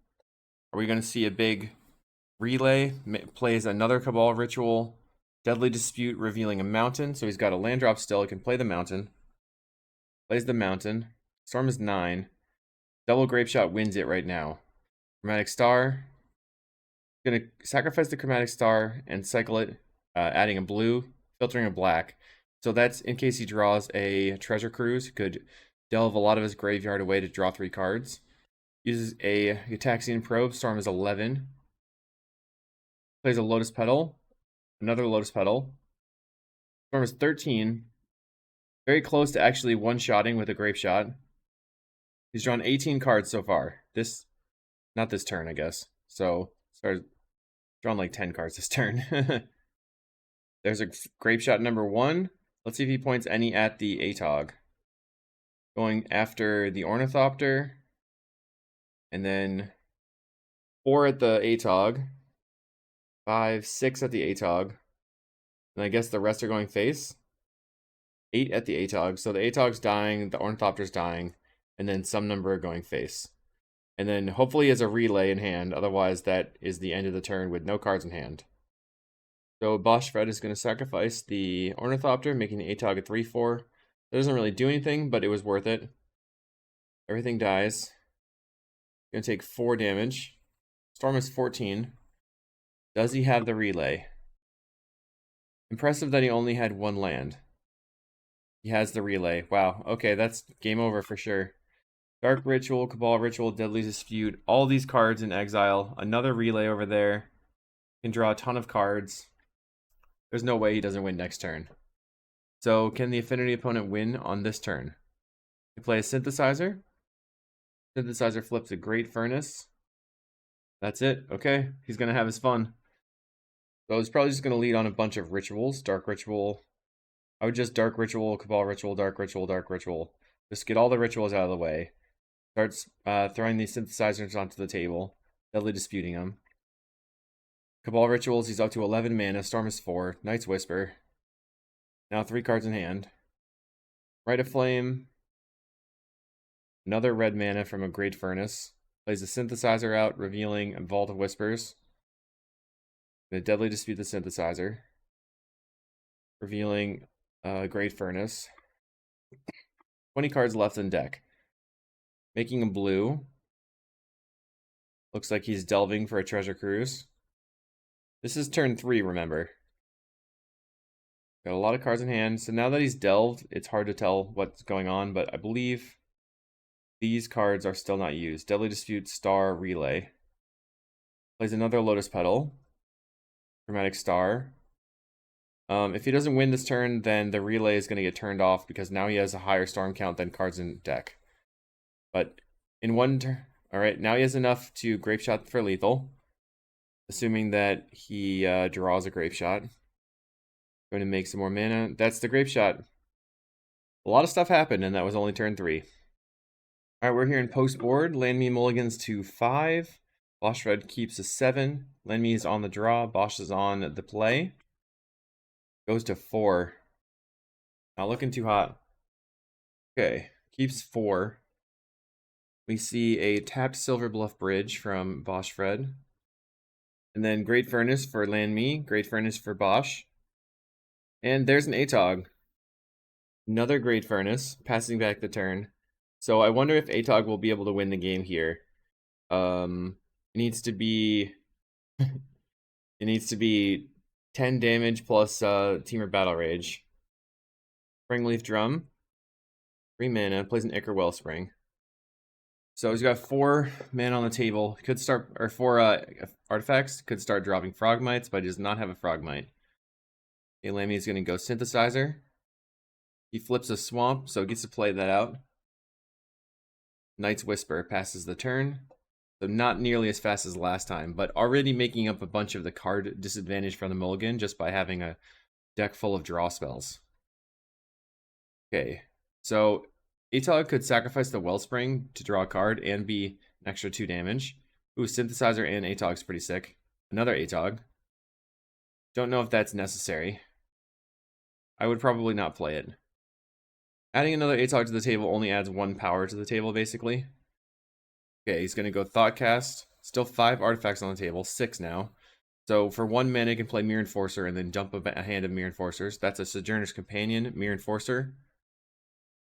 Are we going to see a big Relay? Plays another Cabal Ritual. Deadly Dispute revealing a Mountain. So he's got a land drop still. He can play the Mountain. Plays the Mountain. Storm is 9. Double Grapeshot wins it right now. Chromatic Star. Going to sacrifice the Chromatic Star and cycle it, adding a blue, filtering a black. So that's in case he draws a Treasure Cruise. Could delve a lot of his graveyard away to draw 3 cards. Uses a Gitaxian Probe. Storm is 11. Plays a Lotus Petal. Another Lotus Petal. Storm is 13. Very close to actually one-shotting with a Grapeshot. He's drawn 18 cards so far. Not this turn, I guess. So, started drawn like 10 cards this turn. There's a Grapeshot number 1. Let's see if he points any at the Atog. Going after the Ornithopter. And then 4 at the Atog. 5, 6 at the Atog. And I guess the rest are going face. 8 at the Atog. So the Atog's dying, the Ornithopter's dying, and then some number are going face. And then hopefully he has a Relay in hand, otherwise that is the end of the turn with no cards in hand. So Boschfred is going to sacrifice the Ornithopter, making the Atog a 3/4. It doesn't really do anything, but it was worth it. Everything dies. Going to take 4 damage. Storm is 14. Does he have the Relay? Impressive that he only had 1 land. He has the Relay. Wow. Okay, that's game over for sure. Dark Ritual, Cabal Ritual, Deadly Dispute. All these cards in exile. Another Relay over there. Can draw a ton of cards. There's no way he doesn't win next turn. So can the Affinity opponent win on this turn? He plays Synthesizer. Synthesizer flips a Great Furnace. That's it. Okay, he's going to have his fun. So he's probably just going to lead on a bunch of rituals. Dark Ritual, I would just Dark Ritual, Cabal Ritual, Dark Ritual, Dark Ritual. Just get all the rituals out of the way. Starts throwing these synthesizers onto the table, deadly disputing them. Cabal Rituals, he's up to 11 mana. Storm is 4. Night's Whisper. Now 3 cards in hand. Rite of Flame. Another red mana from a Great Furnace. Plays the synthesizer out, revealing a Vault of Whispers. Gonna deadly dispute the synthesizer. Revealing a Great Furnace. 20 cards left in deck. Making a blue. Looks like he's delving for a treasure cruise. This is turn 3, remember. Got a lot of cards in hand. So now that he's delved, it's hard to tell what's going on, but I believe these cards are still not used. Deadly Dispute, Star, Relay. Plays another Lotus Petal. Chromatic Star. If he doesn't win this turn, then the Relay is going to get turned off because now he has a higher storm count than cards in deck. But in one turn, alright, now he has enough to Grapeshot for lethal. Assuming that he draws a Grapeshot. Going to make some more mana. That's the Grapeshot. A lot of stuff happened, and that was only turn 3. Alright, we're here in post board. Land me mulligans to 5. Bosch Red keeps a 7. Land me is on the draw. Bosch is on the play. Goes to 4. Not looking too hot. Okay, keeps 4. We see a tapped Silver Bluff Bridge from Bosch Fred. And then Great Furnace for land me. Great Furnace for Bosch. And there's an Atog. Another Great Furnace, passing back the turn. So I wonder if Atog will be able to win the game here. It needs to be it needs to be 10 damage plus Teamer Battle Rage. Springleaf Drum. 3 mana, plays an Ichor Wellspring. So he's got 4 mana on the table. Could start, or 4 artifacts. Could start dropping Frogmites, but he does not have a Frogmite. Elami is going to go Synthesizer. He flips a Swamp, so gets to play that out. Night's Whisper passes the turn. So not nearly as fast as last time, but already making up a bunch of the card disadvantage from the mulligan just by having a deck full of draw spells. Okay, so Atog could sacrifice the Wellspring to draw a card and be an extra 2 damage. Ooh, Synthesizer and Atog's pretty sick. Another Atog. Don't know if that's necessary. I would probably not play it. Adding another Atog to the table only adds 1 power to the table, basically. Okay, he's going to go Thoughtcast. Still 5 artifacts on the table, 6 now. So for 1 mana, he can play Mirror Enforcer and then dump a hand of Mirror Enforcers. That's a Sojourner's Companion, Mirror Enforcer.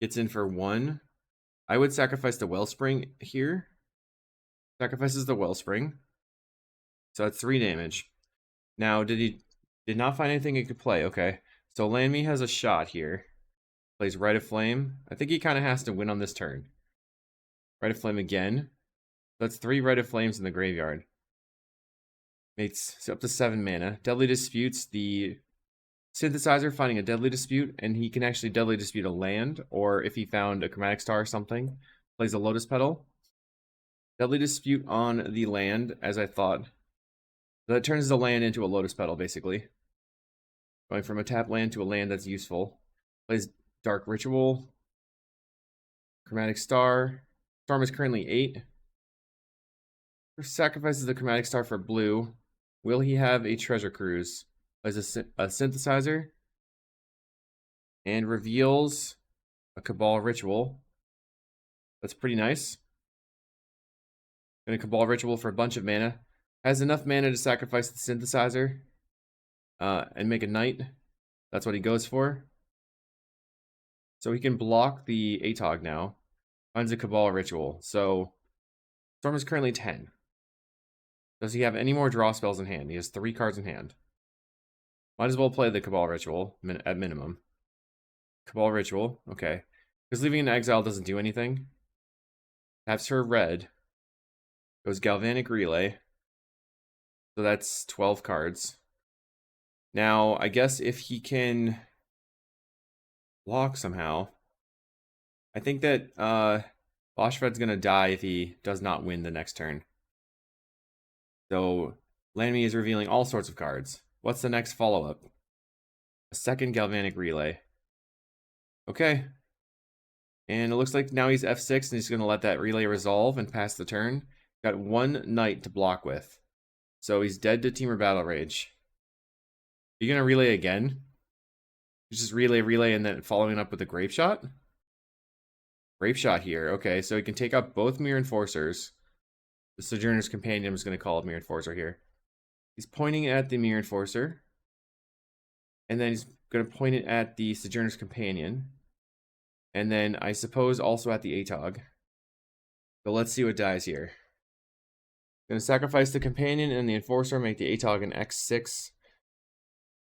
Gets in for 1. I would sacrifice the Wellspring here. Sacrifices the Wellspring. So that's 3 damage. Now, did not find anything he could play. Okay, so Landme has a shot here. Plays Rite of Flame. I think he kind of has to win on this turn. Rite of Flame again. That's 3 Rite of Flames in the graveyard. Makes up to 7 mana. Deadly Disputes the Synthesizer, finding a Deadly Dispute, and he can actually Deadly Dispute a land, or if he found a Chromatic Star or something, plays a Lotus Petal. Deadly Dispute on the land, as I thought. So that turns the land into a Lotus Petal, basically. Going from a tap land to a land that's useful. Plays Dark Ritual. Chromatic Star. Storm is currently 8. Sacrifices the Chromatic Star for blue. Will he have a Treasure Cruise? Plays a Synthesizer. And reveals a Cabal Ritual. That's pretty nice. Gonna Cabal Ritual for a bunch of mana. Has enough mana to sacrifice the Synthesizer. And make a Knight. That's what he goes for. So he can block the Atog now. Finds a Cabal Ritual. So Storm is currently 10. Does he have any more draw spells in hand? He has 3 cards in hand. Might as well play the Cabal Ritual at minimum. Cabal Ritual, okay. Because leaving in exile doesn't do anything. Taps her red. Goes Galvanic Relay. So that's 12 cards. Now, I guess if he can block somehow, I think that Boschfred's going to die if he does not win the next turn. So, Landme is revealing all sorts of cards. What's the next follow-up? A second Galvanic Relay. Okay. And it looks like now he's F6 and he's going to let that relay resolve and pass the turn. Got one knight to block with. So he's dead to Teamer Battle Rage. Are you going to relay again? Just relay, and then following up with a Grapeshot? Grapeshot here. Okay, so he can take out both Mirror Enforcers. The Sojourner's Companion is going to call a Mirror Enforcer here. He's pointing at the Mirror Enforcer. And then he's going to point it at the Sojourner's Companion. And then I suppose also at the Atog. So let's see what dies here. Going to sacrifice the Companion and the Enforcer, make the Atog an X6.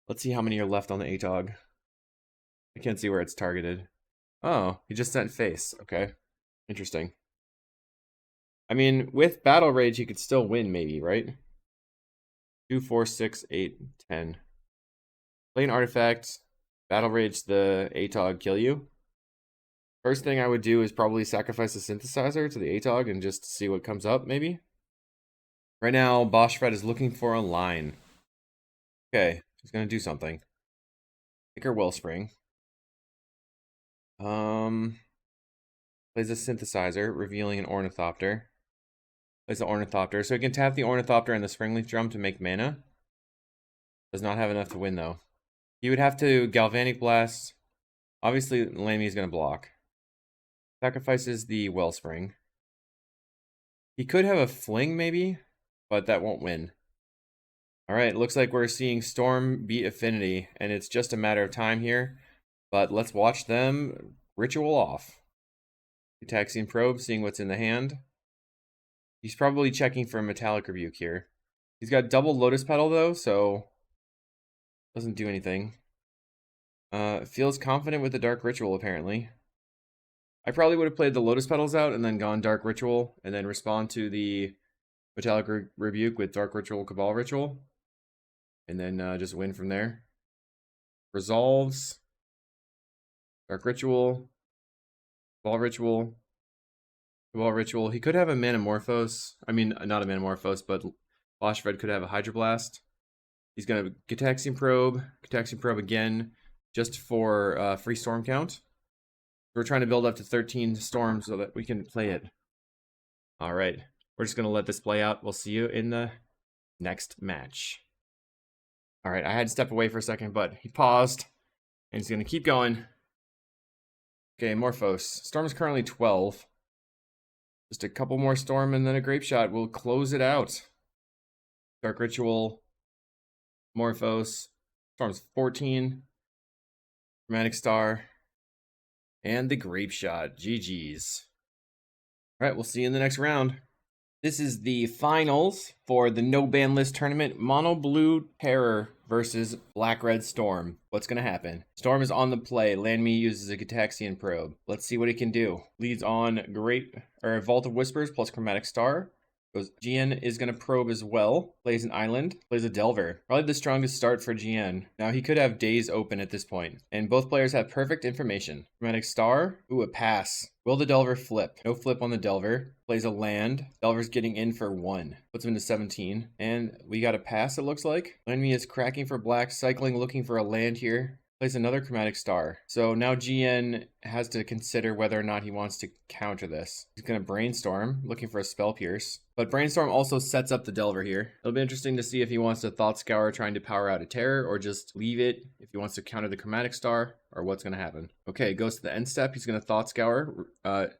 Let's see how many are left on the Atog. I can't see where it's targeted. Oh, he just sent face. Okay. Interesting. I mean, with Battle Rage, he could still win, maybe, right? 2, 4, 6, 8, 10. Play an artifact. Battle Rage the Atog, kill you. First thing I would do is probably sacrifice the Synthesizer to the Atog and just see what comes up, maybe. Right now, Boschfred is looking for a line. Okay, he's going to do something. Take her Wellspring. Plays a Synthesizer, revealing an Ornithopter. Plays the Ornithopter. So he can tap the Ornithopter and the Springleaf Drum to make mana. Does not have enough to win, though. He would have to Galvanic Blast. Obviously, Lamy is going to block. Sacrifices the Wellspring. He could have a Fling, maybe, but that won't win. Alright, looks like we're seeing Storm beat Affinity, and it's just a matter of time here. But let's watch them ritual off. Taxian Probe, seeing what's in the hand. He's probably checking for a Metallic Rebuke here. He's got double Lotus Petal, though, so doesn't do anything. Feels confident with the Dark Ritual, apparently. I probably would have played the Lotus Petals out and then gone Dark Ritual, and then respond to the Metallic Rebuke with Dark Ritual, Cabal Ritual. And then just win from there. Resolves. Dark Ritual. Cabal Ritual. Cabal Ritual. He could have a Manamorphose. I mean, not a Manamorphose, but Boschfred could have a Hydroblast. He's going to Gitaxian Probe again, just for free storm count. We're trying to build up to 13 storms so that we can play it. All right, we're just going to let this play out. We'll see you in the next match. All right, I had to step away for a second, but he paused, and he's going to keep going. Okay, Morphos. Storm is currently 12. Just a couple more storm and then a Grapeshot will close it out. Dark Ritual, Morphos, Storm's 14, Chromatic Star, and the Grapeshot. GG's. All right, we'll see you in the next round. This is the finals for the no ban list tournament. Mono Blue Terror versus Black Red Storm. What's going to happen? Storm is on the play. Landme uses a Gitaxian Probe. Let's see what it can do. Leads on Vault of Whispers plus Chromatic Star. Goes GN is going to probe as well. Plays an island. Plays a Delver. Probably the strongest start for GN. Now he could have Days open at this point. And both players have perfect information. Chromatic Star. Ooh, a pass. Will the Delver flip? No flip on the Delver. Plays a land. Delver's getting in for 1. Puts him into 17. And we got a pass, it looks like. Landme is cracking for black. Cycling, looking for a land here. Plays another Chromatic Star. So now GN has to consider whether or not he wants to counter this. He's going to Brainstorm, looking for a Spell Pierce. But Brainstorm also sets up the Delver here. It'll be interesting to see if he wants to Thought Scour trying to power out a Terror, or just leave it if he wants to counter the Chromatic Star, or what's going to happen. Okay, goes to the end step. He's going to Thought Scour,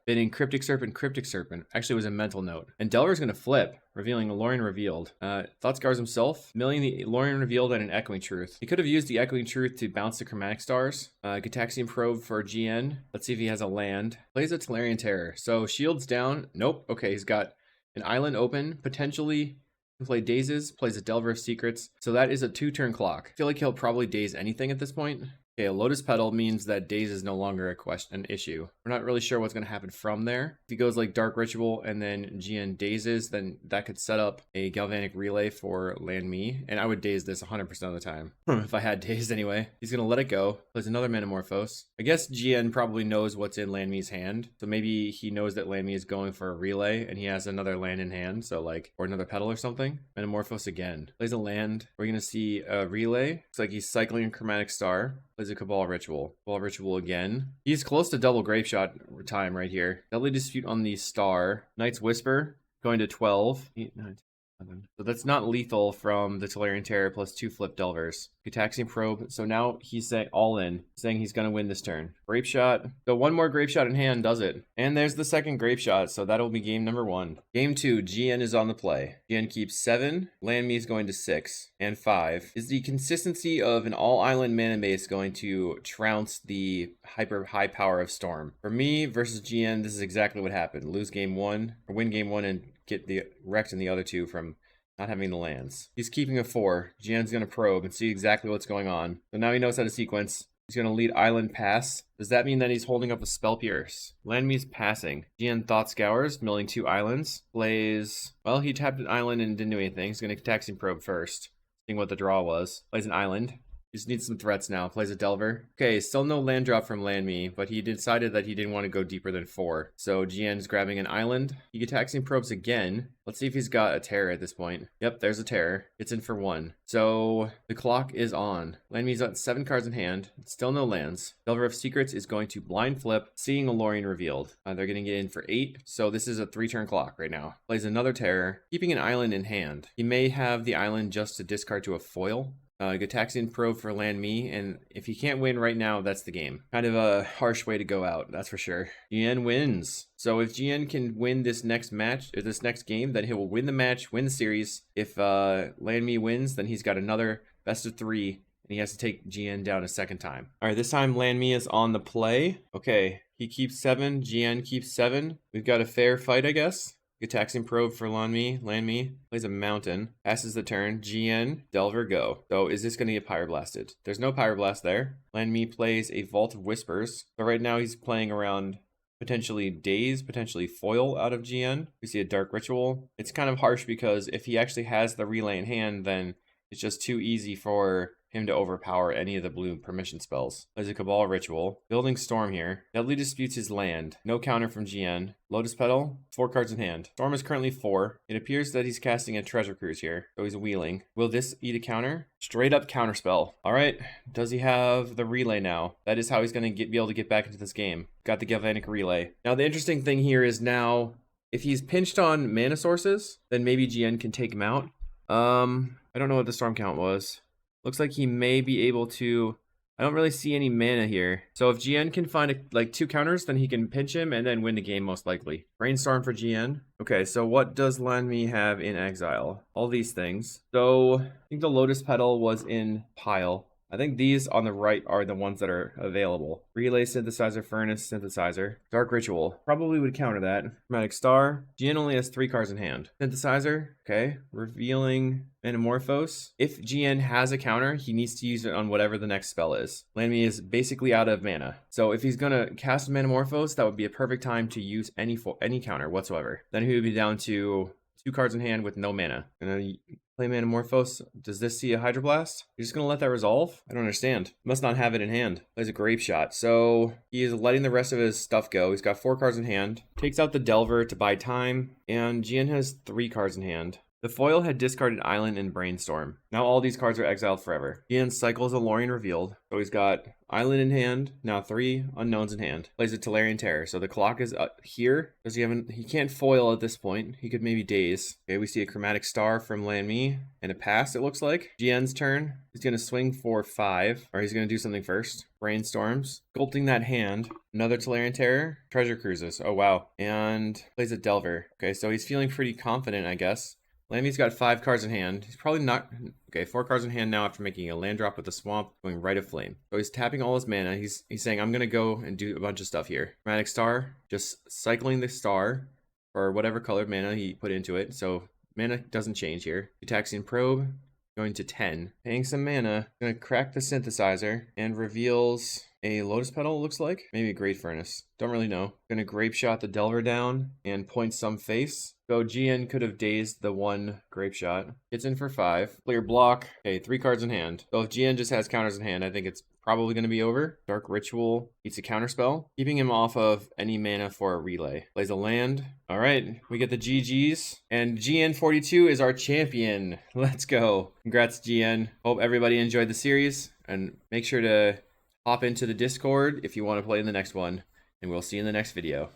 bidding Cryptic Serpent, Cryptic Serpent. Actually, it was a mental note. And Delver's going to flip, revealing a Lorien Revealed. Thought Scours himself, milling the Lorien Revealed and an Echoing Truth. He could have used the Echoing Truth to bounce the Chromatic Stars. Gitaxian Probe for GN. Let's see if he has a land. Plays a Tolarian Terror. So shields down. Nope. Okay, he's got an island open. Potentially can play Dazes. Plays a Delver of Secrets. So that is a 2-turn clock. I feel like he'll probably daze anything at this point. Okay, a Lotus Petal means that Daze is no longer an issue. We're not really sure what's going to happen from there. If he goes like Dark Ritual and then GN Dazes, then that could set up a Galvanic Relay for Landme. And I would daze this 100% of the time. If I had dazed anyway. He's going to let it go. Plays another Manamorphose. I guess GN probably knows what's in Landme's hand. So maybe he knows that Landme is going for a Relay and he has another land in hand. So like, or another Petal or something. Manamorphose again. Plays a land. We're going to see a Relay. Looks like he's cycling a Chromatic Star. Plays a Cabal Ritual. Cabal Ritual again. He's close to double Grapeshot time right here. Deadly Dispute on the star. Knight's Whisper going to 12. 8, 9, 10, 11. So that's not lethal from the Tolarian Terror plus 2 Flip Delvers. Gitaxian Probe. So now he's saying all in, saying he's going to win this turn. Grapeshot. So one more Grapeshot in hand does it. And there's the second Grapeshot. So that'll be game number 1. Game 2, GN is on the play. GN keeps 7. Land me is going to 6 and 5. Is the consistency of an all island mana base going to trounce the hyper high power of Storm? For me versus GN, this is exactly what happened. Lose game 1 or win game 1 and get the wrecked in the other 2 from not having the lands. He's keeping a 4. GN's going to probe and see exactly what's going on. So now he knows how to sequence. He's going to lead Island Pass. Does that mean that he's holding up a Spell Pierce? Land me's passing. GN Thought Scours, milling 2 islands. Plays, well, he tapped an island and didn't do anything. He's going to Gitaxian Probe first, seeing what the draw was. Plays an island. He just needs some threats now. Plays a Delver. Okay, still no land drop from Land Me, but he decided that he didn't want to go deeper than 4. So GN's grabbing an island. He Gitaxian Probes again. Let's see if he's got a Terror at this point. Yep, there's a Terror. It's in for 1. So the clock is on. Land Me's got 7 cards in hand. Still no lands. Delver of Secrets is going to blind flip, seeing a Lorien revealed. They're getting it in for 8. So this is a 3-turn clock right now. Plays another Terror, keeping an island in hand. He may have the island just to discard to a foil. Gitaxian Probe for Land Me, and if he can't win right now, that's the game. Kind of a harsh way to go out, that's for sure. GN wins. So if GN can win this next match, or this next game, then he will win the match, win the series. If Land Me wins, then he's got another best of 3, and he has to take GN down a second time. All right, this time Land Me is on the play. Okay, he keeps 7, GN keeps 7. We've got a fair fight, I guess. Gitaxian Probe for Land Me, plays a Mountain, passes the turn, GN, Delver, go. So is this going to get Pyroblasted? There's no Pyroblast there. Land Me plays a Vault of Whispers. So right now he's playing around potentially Daze, potentially Foil out of GN. We see a Dark Ritual. It's kind of harsh because if he actually has the relay in hand, then it's just too easy for him to overpower any of the blue permission spells. Plays a Cabal Ritual. Building Storm here. Deadly Disputes his land. No counter from GN. Lotus Petal, 4 cards in hand. Storm is currently 4. It appears that he's casting a Treasure Cruise here, so he's wheeling. Will this eat a counter? Straight up counterspell. All right, does he have the relay now? That is how he's going to be able to get back into this game. Got the Galvanic Relay. Now the interesting thing here is now, if he's pinched on mana sources, then maybe GN can take him out. I don't know what the storm count was. Looks like he may be able to. I don't really see any mana here. So if GN can find like 2 counters, then he can pinch him and then win the game most likely. Brainstorm for GN. Okay, so what does Land Me have in exile? All these things. So I think the Lotus Petal was in pile. I think these on the right are the ones that are available. Relay Synthesizer, Furnace Synthesizer. Dark Ritual. Probably would counter that. Chromatic Star. GN only has 3 cards in hand. Synthesizer. Okay. Revealing Metamorphose. If GN has a counter, he needs to use it on whatever the next spell is. Land Me is basically out of mana. So if he's going to cast Metamorphose, that would be a perfect time to use any counter whatsoever. Then he would be down to 2 cards in hand with no mana. And then play Metamorphose. Does this see a Hydroblast? You're just going to let that resolve? I don't understand. Must not have it in hand. Plays a Grapeshot. So he is letting the rest of his stuff go. He's got 4 cards in hand. Takes out the Delver to buy time. And GN has 3 cards in hand. The foil had discarded Island and Brainstorm. Now all these cards are exiled forever. GN cycles a Lorien Revealed. So he's got Island in hand, now 3 unknowns in hand. Plays a Tolarian Terror. So the clock is up here. Does he have he can't foil at this point. He could maybe daze. Okay, we see a Chromatic Star from Land Me and a pass, it looks like. GN's turn. He's going to swing for 5. Or he's going to do something first. Brainstorms. Sculpting that hand. Another Tolarian Terror. Treasure Cruises. Oh, wow. And plays a Delver. Okay, so he's feeling pretty confident, I guess. Land Me's got 5 cards in hand. He's probably not. Okay, 4 cards in hand now after making a land drop with the Swamp, going Rite of Flame. So he's tapping all his mana. He's saying, I'm going to go and do a bunch of stuff here. Chromatic Star, just cycling the star for whatever colored mana he put into it. So mana doesn't change here. Gitaxian Probe, going to 10. Paying some mana. Going to crack the Synthesizer and reveals a Lotus Petal, looks like. Maybe a Great Furnace. Don't really know. Going to Grapeshot the Delver down and point some face. So GN could have dazed the 1 Grapeshot. It's in for 5. Clear block. Okay, 3 cards in hand. So if GN just has counters in hand, I think it's probably going to be over. Dark Ritual eats a counterspell, keeping him off of any mana for a relay. Plays a land. All right, we get the GGs. And GN42 is our champion. Let's go. Congrats, GN. Hope everybody enjoyed the series. And make sure to hop into the Discord if you want to play in the next one, and we'll see you in the next video.